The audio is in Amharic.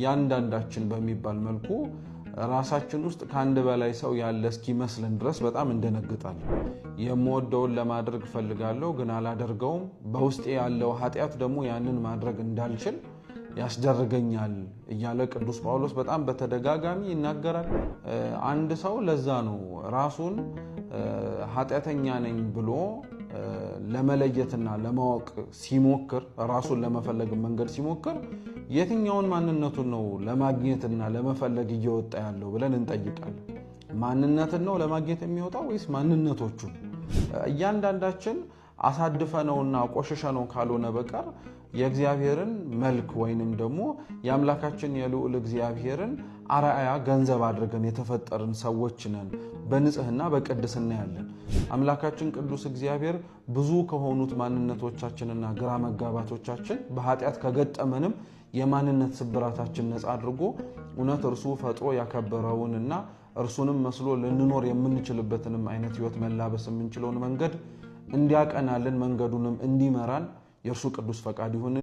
ያንዳንዳችን በሚባል መልኩ ራሳችን ውስጥ ካንድ በላይ ሰው ያለ እስኪመስልን ድረስ በጣም እንደነግጣለን። የምወደውን ለማድረግ ፈልጋለሁ ግን አላደርገውም። በውስጤ ያለው ኃጢያት ደግሞ ያንን ማድረግ እንዳልችል ያስደርገኛል እያለ ቅዱስ ጳውሎስ በጣም በተደጋጋሚ ይናገራል። አንድ ሰው ለዛ ነው ራሱን ኃጢያተኛ ነኝ ብሎ ለመለየትና ለማወቅ ሲሞክር ራሱን ለመፈለግ መንገድ ሲሞክር የትኛውን ማንነቱን ነው ለማግኘትና ለመፈለግ እየወጣ ያለው ብለን እንጠይቃለን። ማንነትን ነው ለማግኘት የሚወጣው ወይስ ማንነቶቹን? እያንዳንዳችን አሳድፈነውና ቆሽሸነው ካልሆነ በቀር የእግዚአብሔርን መልክ ወይንም ደግሞ የአምላካችን የልዑል እግዚአብሔርን አርአያ ገንዘብ አድርገን የተፈጠርን ሰዎች ነን። በንጽህና በቅድስና ያለን አምላካችን ቅዱስ እግዚአብሔር ብዙ ከሆኑት ማንነቶቻችንና ግራ መጋባቶቻችን በኃጢያት ከገጠመንም የማንነት ስብራታችን ነፃ አድርጎ እውነት እርሱ ፈጥሮ ያከበረውንና እርሱንም መስሎ ልንኖር የምንችልበትንም አይነት ህይወት መላበስ የምንችለውን መንገድ እንዲያቀናልን መንገዱንም እንዲመራን የእርሱ ቅዱስ ፈቃድ ይሁን።